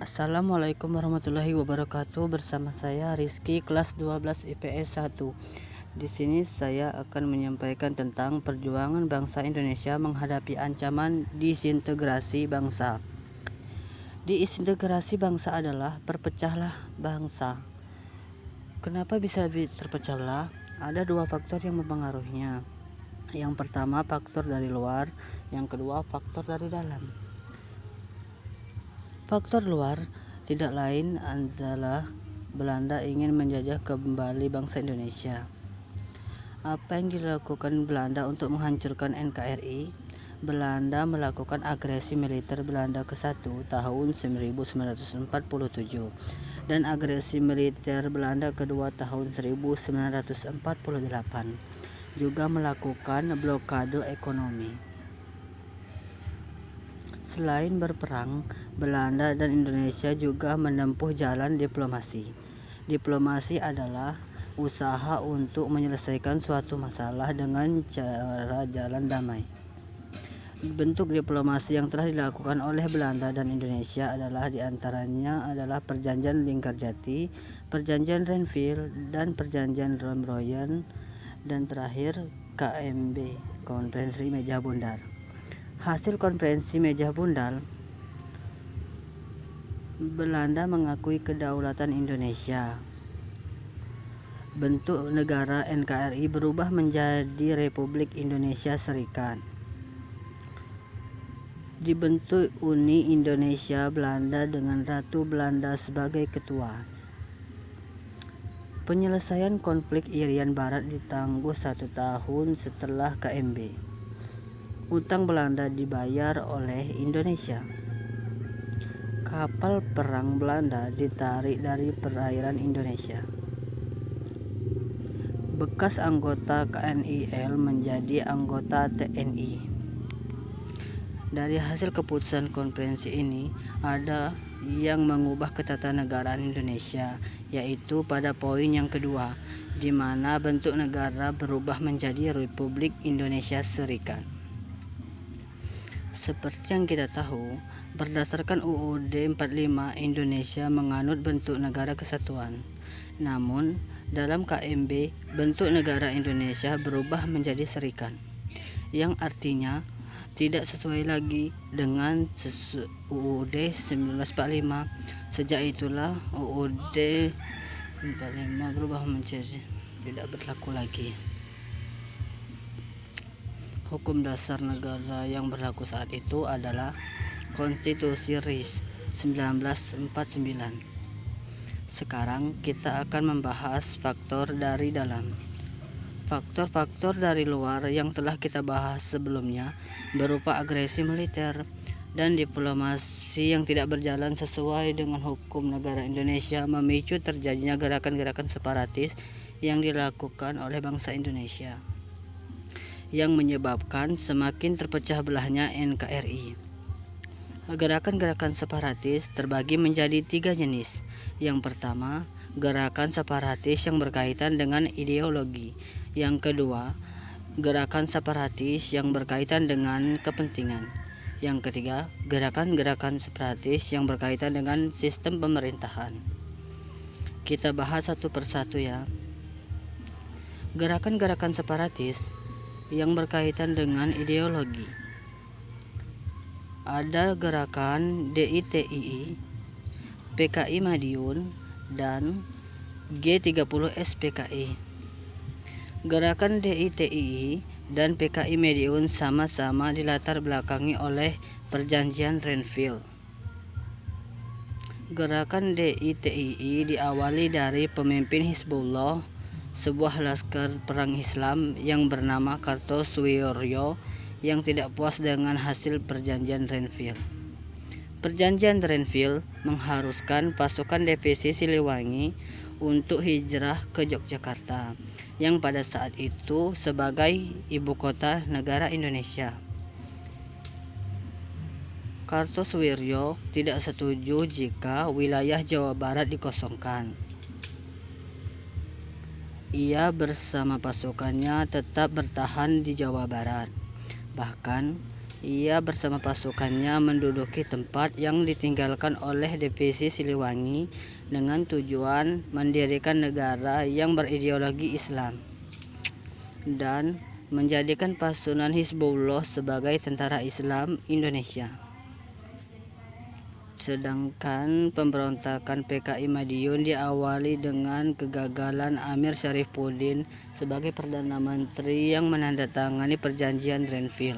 Assalamualaikum warahmatullahi wabarakatuh. Bersama saya Rizky, kelas 12 IPS 1. Di sini saya akan menyampaikan tentang perjuangan bangsa Indonesia menghadapi ancaman disintegrasi bangsa. Disintegrasi bangsa adalah perpecahlah bangsa. Kenapa bisa terpecah belah? Ada dua faktor yang mempengaruhinya. Yang pertama faktor dari luar, yang kedua faktor dari dalam. Faktor luar tidak lain adalah Belanda ingin menjajah kembali bangsa Indonesia. Apa yang dilakukan Belanda untuk menghancurkan NKRI? Belanda melakukan agresi militer Belanda ke-1 tahun 1947 dan agresi militer Belanda kedua tahun 1948, juga melakukan blokade ekonomi. Selain berperang, Belanda dan Indonesia juga menempuh jalan diplomasi. Diplomasi adalah usaha untuk menyelesaikan suatu masalah dengan cara jalan damai. Bentuk diplomasi yang telah dilakukan oleh Belanda dan Indonesia adalah diantaranya adalah Perjanjian Linggarjati, Perjanjian Renville, dan Perjanjian Romroyen, dan terakhir KMB, Konferensi Meja Bundar. Hasil konferensi Meja Bundar, Belanda mengakui kedaulatan Indonesia. Bentuk negara NKRI berubah menjadi Republik Indonesia Serikat. Dibentuk Uni Indonesia Belanda dengan Ratu Belanda sebagai ketua. Penyelesaian konflik Irian Barat ditangguh 1 tahun setelah KMB. Utang Belanda dibayar oleh Indonesia. Kapal perang Belanda ditarik dari perairan Indonesia. Bekas anggota KNIL menjadi anggota TNI. Dari hasil keputusan konferensi ini, ada yang mengubah ketatanegaraan Indonesia, yaitu pada poin yang kedua, di mana bentuk negara berubah menjadi Republik Indonesia Serikat. Seperti yang kita tahu, berdasarkan UUD 45, Indonesia menganut bentuk negara kesatuan. Namun, dalam KMB, bentuk negara Indonesia berubah menjadi serikat, yang artinya tidak sesuai lagi dengan UUD 1945. Sejak itulah UUD 45 berubah menjadi tidak berlaku lagi. Hukum dasar negara yang berlaku saat itu adalah Konstitusi RIS 1949. Sekarang kita akan membahas faktor dari dalam. Faktor-faktor dari luar yang telah kita bahas sebelumnya berupa agresi militer dan diplomasi yang tidak berjalan sesuai dengan hukum negara Indonesia memicu terjadinya gerakan-gerakan separatis yang dilakukan oleh bangsa Indonesia, yang menyebabkan semakin terpecah belahnya NKRI. Gerakan-gerakan separatis terbagi menjadi 3 jenis. Yang pertama, gerakan separatis yang berkaitan dengan ideologi. Yang kedua, gerakan separatis yang berkaitan dengan kepentingan. Yang ketiga, gerakan-gerakan separatis yang berkaitan dengan sistem pemerintahan. Kita bahas satu persatu ya. Gerakan-gerakan separatis yang berkaitan dengan ideologi. Ada gerakan DITII, PKI Madiun, dan G30S PKI. Gerakan DITII dan PKI Madiun sama-sama dilatar belakangi oleh Perjanjian Renville. Gerakan DITII diawali dari pemimpin Hizbullah, sebuah laskar perang Islam yang bernama Kartosuwiryo, yang tidak puas dengan hasil Perjanjian Renville. Perjanjian Renville mengharuskan pasukan divisi Siliwangi untuk hijrah ke Yogyakarta, yang pada saat itu sebagai ibu kota negara Indonesia. Kartosuwiryo tidak setuju jika wilayah Jawa Barat dikosongkan. Ia bersama pasukannya tetap bertahan di Jawa Barat. Bahkan Ia bersama pasukannya menduduki tempat yang ditinggalkan oleh divisi Siliwangi dengan tujuan mendirikan negara yang berideologi Islam dan menjadikan pasukan Hizbullah sebagai tentara Islam Indonesia. Sedangkan pemberontakan PKI Madiun diawali dengan kegagalan Amir Syarifuddin sebagai Perdana Menteri yang menandatangani perjanjian Renville.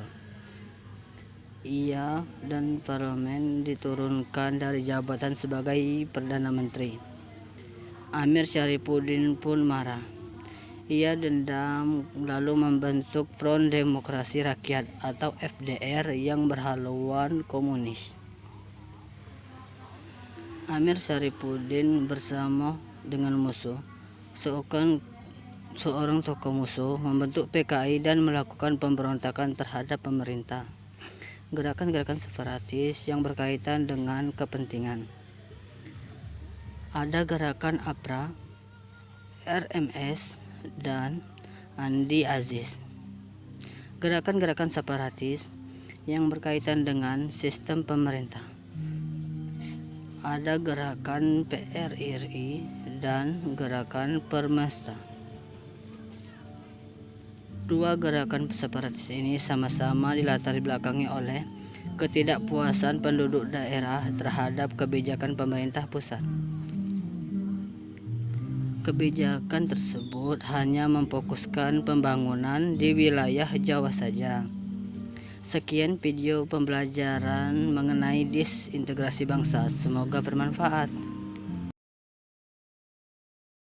Ia dan parlemen diturunkan dari jabatan sebagai Perdana Menteri. Amir Syarifuddin pun marah. Ia dendam lalu membentuk Front Demokrasi Rakyat atau FDR yang berhaluan komunis. Amir Syarifuddin bersama dengan musuh, seorang tokoh musuh, membentuk PKI dan melakukan pemberontakan terhadap pemerintah. Gerakan-gerakan separatis yang berkaitan dengan kepentingan. Ada gerakan APRA, RMS, dan Andi Aziz. Gerakan-gerakan separatis yang berkaitan dengan sistem pemerintah. Ada gerakan PRRI dan gerakan Permesta. Dua gerakan separatis ini sama-sama dilatar belakangi oleh ketidakpuasan penduduk daerah terhadap kebijakan pemerintah pusat. Kebijakan tersebut hanya memfokuskan pembangunan di wilayah Jawa saja. Sekian video pembelajaran mengenai disintegrasi bangsa. Semoga bermanfaat.